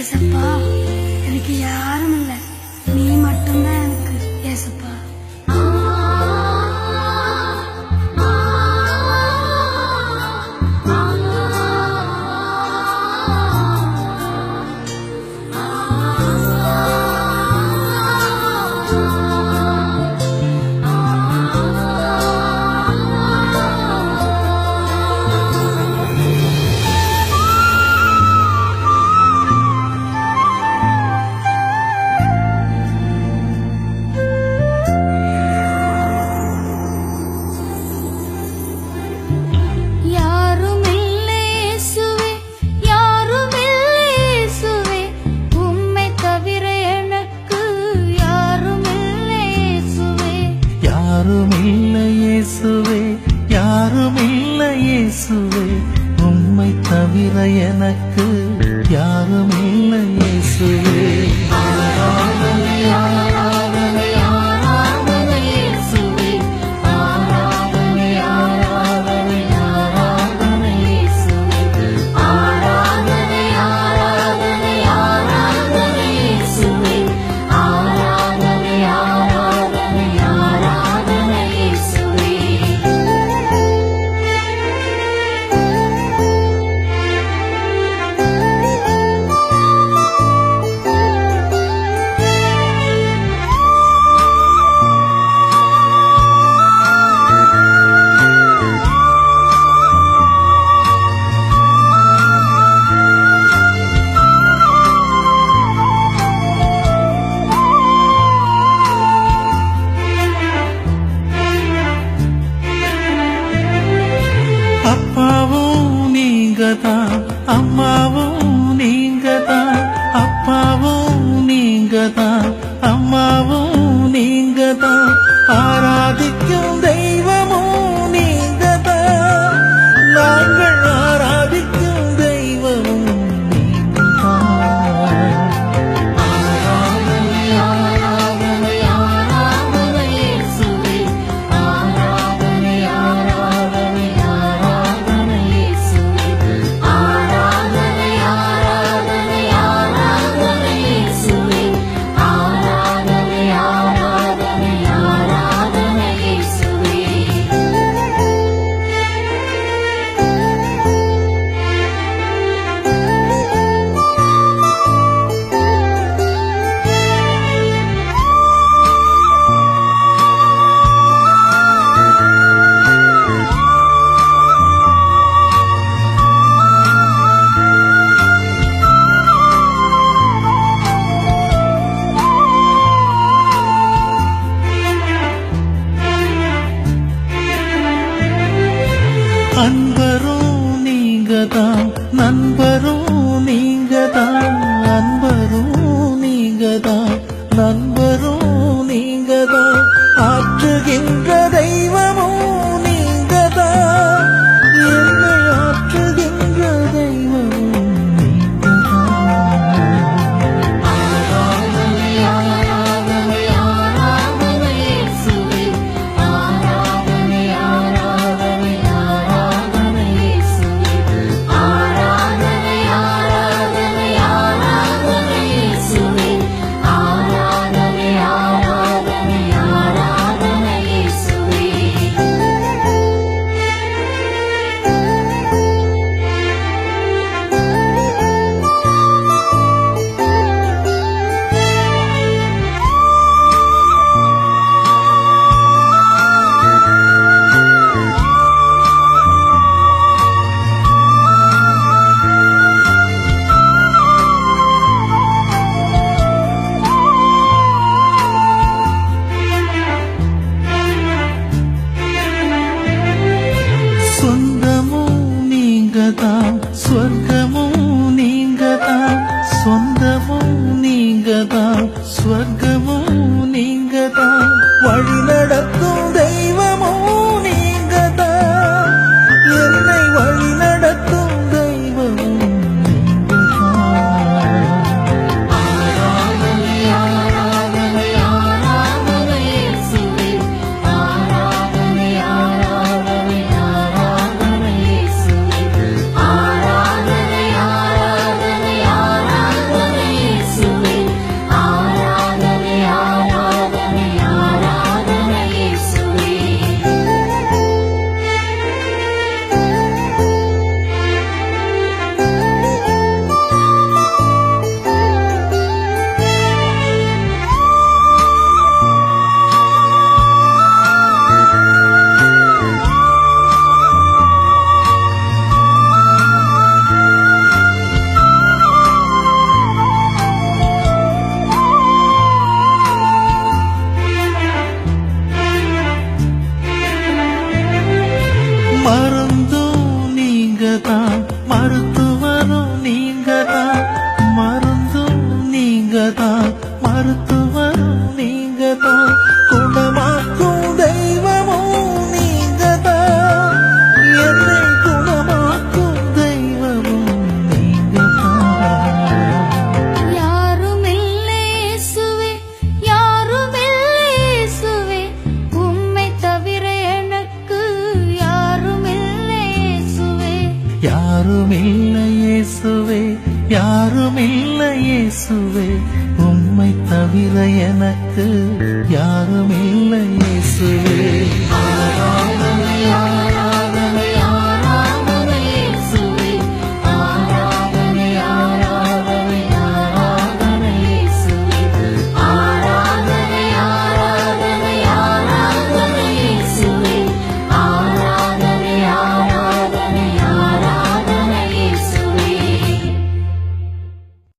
ஏசப்பா, எனக்கு யாரும் இல்லை, நீ மட்டும்தான் எனக்கு ஏசப்பா. யாருமில்லை இயேசுவே, யாருமில்லை இயேசுவே, உம்மை தவிர எனக்கு யாருமில்லை இயேசுவே. ஆராதனை ஆராதனை ஆராதனை இயேசுவே, ஆராதனை ஆராதனை ஆராதனை இயேசுவே, ஆராதனை ஆராதனை ஆராதனை இயேசுவே, ஆராதனை ஆராதனை ஆராதனை இயேசுவே. அப்பாவும் நீங்கதான், அம்மாவும் நீங்கதான், அப்பாவும் நீங்கதான், அம்மாவும் நீங்கதான், ஆராதிக்கும் தெய்வமும் நீங்கதான், நாங்கள் ஆராதிக்கும் தெய்வமும் நீங்கதான். ஆராதனை ஆராதனை ஆராதனை இயேசுவே, ஆராதனை ஆராதனை ஆராதனை இயேசுவே, ஆராதனை ஆராதனை ஆராதனை இயேசுவே, ஆராதனை ஆராதனை ஆராதனை இயேசுவே. அன்பரும் நீங்கதான், நண்பரும் நீங்கதான், அன்பரும் நீங்கதான், நண்பரும் நீங்கதான், ஆற்றுகின்ற தெய்வமும் நீங்கதான், என்னை ஆற்றுகின்ற தெய்வமும் நீங்கதான். ஆராதனை ஆராதனை ஆராதனை இயேசுவே, ஆராதனை ஆராதனை ஆராதனை இயேசுவே, ஆராதனை ஆராதனை ஆராதனை இயேசுவே, ஆராதனை ஆராதனை ஆராதனை இயேசுவே. சொந்தமும் நீங்கதான், சொர்க்கமும் நீங்கதான், சொந்தமும் நீங்கதான், சொர்க்கமும் நீங்கதான், வழி நடத்தும் தெய்வமும் நீங்கதான், என்னை வழி நடத்தும் தெய்வமும் நீங்கதான். ஆராதனை ஆராதனை ஆராதனை இயேசுவே, ஆராதனை ஆராதனை ஆராதனை இயேசுவே, ஆராதனை ஆராதனை ஆராதனை யாருமில்லை இயேசுவே, யாருமில்லை இயேசுவே, உம்மை தவிர எனக்கு யாருமில்லை.